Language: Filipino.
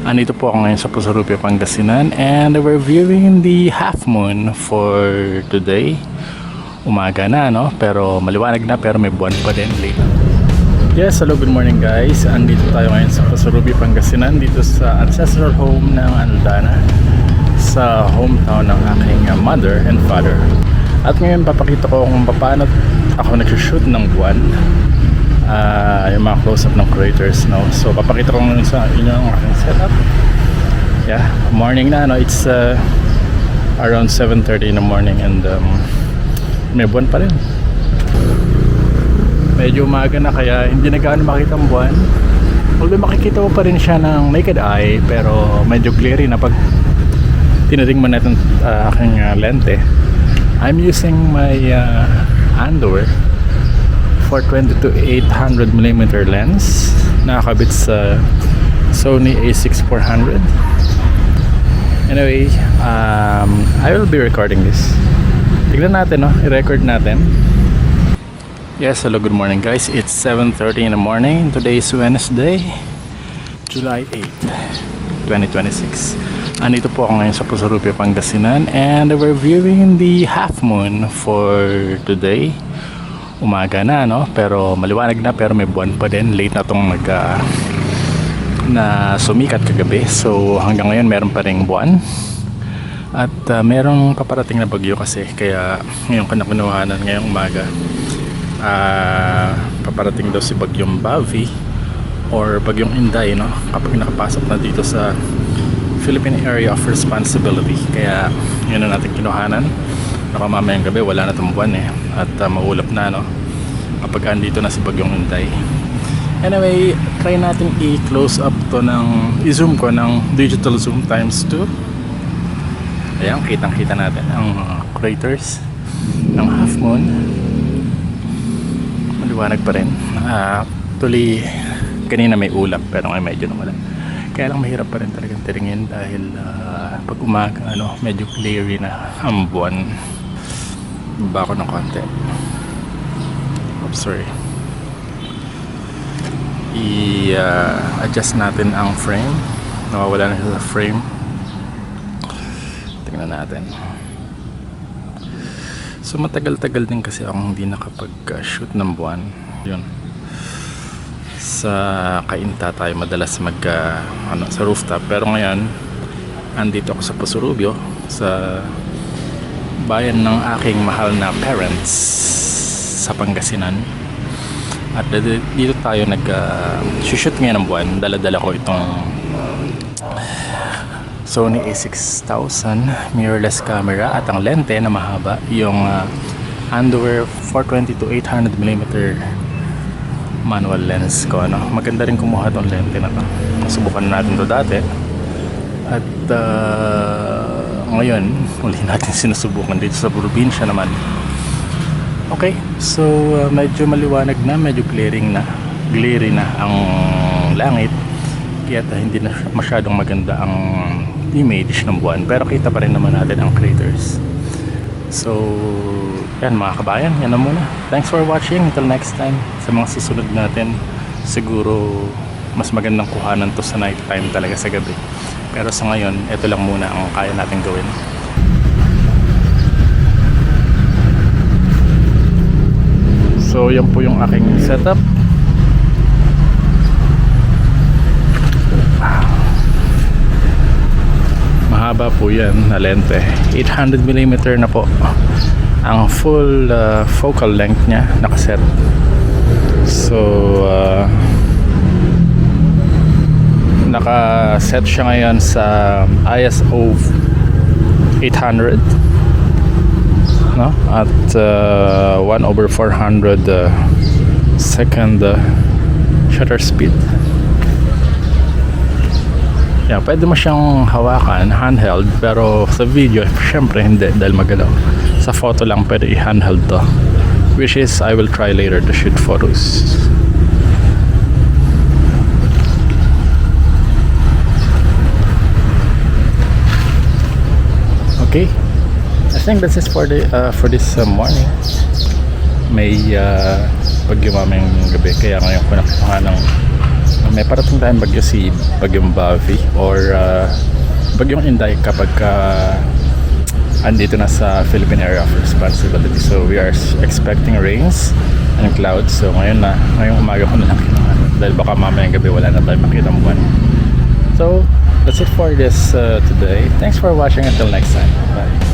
Andito po ako ngayon sa Pusarupio, Pangasinan, and we're viewing the half moon for today. Umaga na, no? Pero maliwanag na, pero may buwan pa din late. Yes, hello, good morning guys. Andito tayo ngayon sa Pusarupio, Pangasinan, dito sa ancestral home ng Aldana, sa hometown ng aking mother and father. At ngayon papakita ko kung paano ako nag-shoot ng buwan. Yung mga close-up ng creators, no? So papakita ko ngayon sa inyo ang aking setup. Yeah, morning na, no? It's around 7:30 in the morning, and may buwan pa rin. Medyo umaga na, kaya hindi na gaano makita ang buwan. Although makikita mo pa rin siya ng naked eye, pero medyo glary na pag tinating mo natin aking lente. I'm using my Andor 420 to 800mm lens, nakakabit sa Sony a6400. Anyway, I will be recording this. Tignan natin, no? I-record natin. Yes, hello, good morning guys. It's 7:30 in the morning. Today is Wednesday, July 8, 2026. Andito po ako ngayon sa Pusarupio, Pangasinan, and we're viewing the half moon for today. Umaga na, no? Pero maliwanag na, pero may buwan pa din. Late na itong na sumikat kagabi. So hanggang ngayon meron pa ring buwan. At merong paparating na bagyo kasi, kaya ngayon ka na kinuhanan ngayong umaga. Paparating daw si bagyong Bavi or bagyong Inday, no? Kapag nakapasok na dito sa Philippine Area of Responsibility. Kaya yun na natin kinuhanan. Baka mamayang gabi wala na itong buwan eh, at maulap na, no? Kapag andito na si bagyong Inday. Anyway, try natin i-close up to i-zoom ko ng digital zoom times 2. Ayan, kitang kita natin ang craters ng half moon. Maliwanag pa rin. Actually kanina may ulap, pero ngayon medyo nawala. Kaya lang mahirap pa rin talagang tiringin dahil pag umaga, ano, medyo cleary na ang buwan. Baba ko ng konti. Oops, sorry. I-adjust natin ang frame. Nawawala na siya sa frame. Tingnan natin. So matagal-tagal din kasi akong hindi nakapag-shoot ng buwan. Yun. Sa Cainta tayo madalas sa rooftop, pero ngayon andito ako sa Pusarupio, sa bayan ng aking mahal na parents sa Pangasinan. At dito tayo shoot ngayon ng buwan. Dala-dala ko itong Sony a6000 mirrorless camera at ang lente na mahaba, yung Andor 420 to 800mm manual lens ko, no? Maganda rin kumuha tong lente na to. Subukan natin to dati. At ngayon, uli natin sinusubukan dito sa probinsya naman. Okay, so medyo maliwanag na, medyo glary na ang langit. Kaya hindi na masyadong maganda ang image ng buwan. Pero kita pa rin naman natin ang craters. So, yan mga kabayan, yan na muna. Thanks for watching. Until next time. Sa mga susunod natin, siguro mas magandang kuhanan to sa night time talaga, sa gabi. Pero sa ngayon, ito lang muna ang kaya natin gawin. So yan po yung aking setup. Mahaba po yan na lente, 800mm na po ang full focal length nya nakaset. So nakaset siya ngayon sa ISO 800, no? At 1/400 second shutter speed. Yeah, pwede mo siyang hawakan handheld, pero sa video syempre hindi dahil magalaw. Sa photo lang pwede i-handheld to, which is I will try later to shoot photos. Okay, I think that's it for this morning. May bagyo mamayang gabi, kaya ngayon ko nakuha ng may parating tayong bagyo, si Bagyong Bobby or Bagyong Inday kapag andito na sa Philippine Area of Responsibility. So we are expecting rains and clouds. So ngayong umaga ko na lang kinuha dahil baka mamayang gabi wala na tayong makitang buwan. So that's it for this today. Thanks for watching. Until next time. Bye.